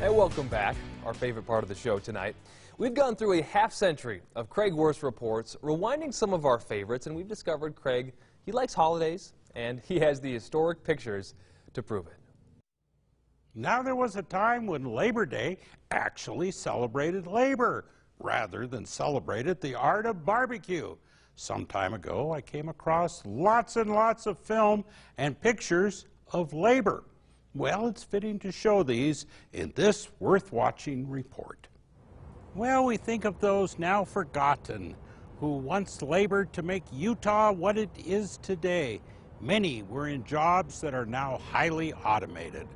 And welcome back, our favorite part of the show tonight. We've gone through a half-century of Craig Worth reports, rewinding some of our favorites, and we've discovered Craig, he likes holidays, and he has the historic pictures to prove it. Now there was a time when Labor Day actually celebrated labor, rather than celebrated the art of barbecue. Some time ago, I came across lots and lots of film and pictures of labor. Well, it's fitting to show these in this worth-watching report. Well, we think of those now forgotten who once labored to make Utah what it is today. Many were in jobs that are now highly automated.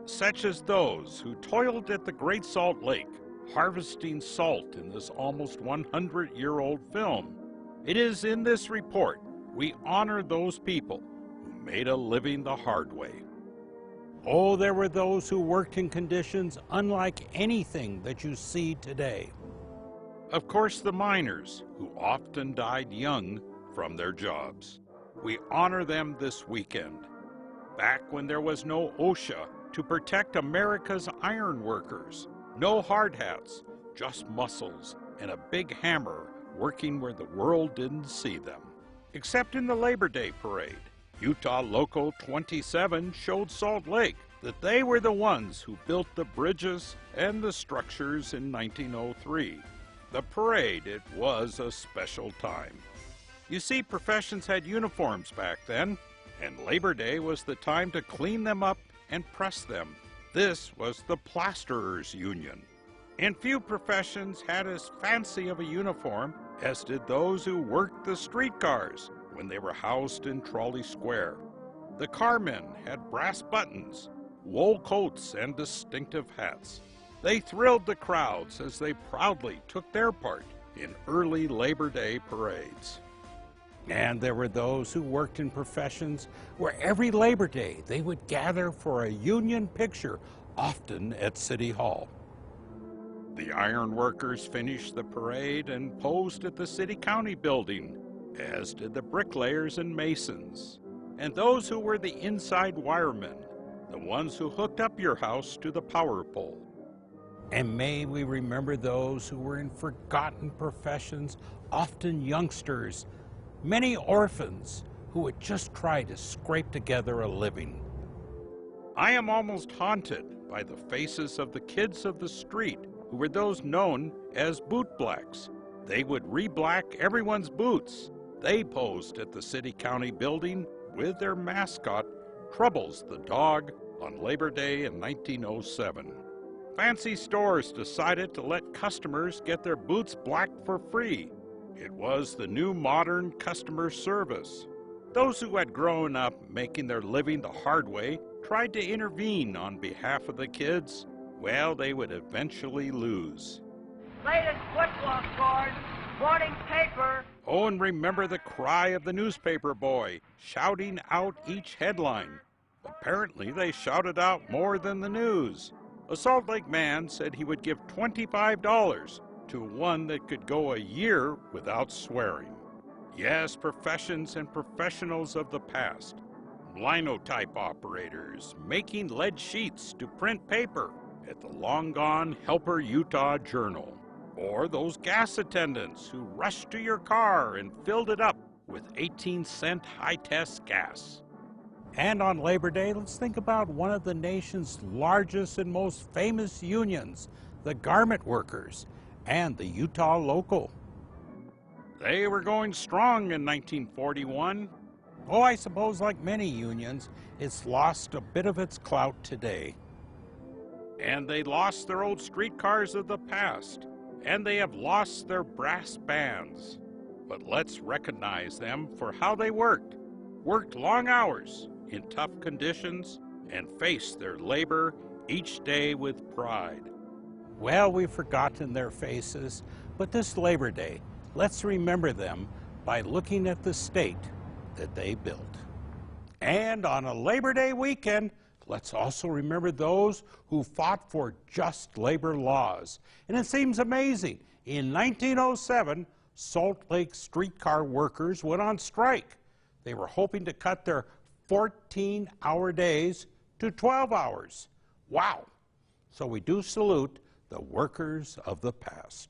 Such as those who toiled at the Great Salt Lake, harvesting salt in this almost 100-year-old film. It is in this report we honor those people who made a living the hard way. Oh, there were those who worked in conditions unlike anything that you see today. Of course, the miners, who often died young from their jobs. We honor them this weekend. Back when there was no OSHA to protect America's iron workers. No hard hats, just muscles and a big hammer working where the world didn't see them. Except in the Labor Day parade, Utah Local 27 showed Salt Lake that they were the ones who built the bridges and the structures in 1903. The parade, it was a special time. You see, professions had uniforms back then, and Labor Day was the time to clean them up and press them. This was the Plasterers Union. And few professions had as fancy of a uniform as did those who worked the streetcars when they were housed in Trolley Square. The carmen had brass buttons, wool coats, and distinctive hats. They thrilled the crowds as they proudly took their part in early Labor Day parades. And there were those who worked in professions where every Labor Day they would gather for a union picture, often at City Hall. The iron workers finished the parade and posed at the city-county building, as did the bricklayers and masons, and those who were the inside wiremen, the ones who hooked up your house to the power pole. And may we remember those who were in forgotten professions, often youngsters, many orphans who would just try to scrape together a living. I am almost haunted by the faces of the kids of the street who were those known as boot blacks. They would re-black everyone's boots. They posed at the city-county building with their mascot, Troubles the dog, on Labor Day in 1907. Fancy stores decided to let customers get their boots blacked for free. It was the new modern customer service. Those who had grown up making their living the hard way tried to intervene on behalf of the kids. Well, they would eventually lose. Latest football scores, morning paper. Oh, and remember the cry of the newspaper boy, shouting out each headline. Apparently, they shouted out more than the news. A Salt Lake man said he would give $25 to one that could go a year without swearing. Yes, professions and professionals of the past. Linotype operators making lead sheets to print paper at the long-gone Helper Utah Journal. Or those gas attendants who rushed to your car and filled it up with 18-cent high-test gas. And on Labor Day, let's think about one of the nation's largest and most famous unions, the garment workers, and the Utah Local. They were going strong in 1941. Oh, I suppose like many unions, it's lost a bit of its clout today. And they lost their old streetcars of the past, and they have lost their brass bands. But let's recognize them for how they worked long hours in tough conditions, and faced their labor each day with pride. Well, we've forgotten their faces, but this Labor Day, let's remember them by looking at the state that they built. And on a Labor Day weekend, let's also remember those who fought for just labor laws. And it seems amazing. In 1907, Salt Lake streetcar workers went on strike. They were hoping to cut their 14-hour days to 12 hours. Wow, So we do salute the workers of the past.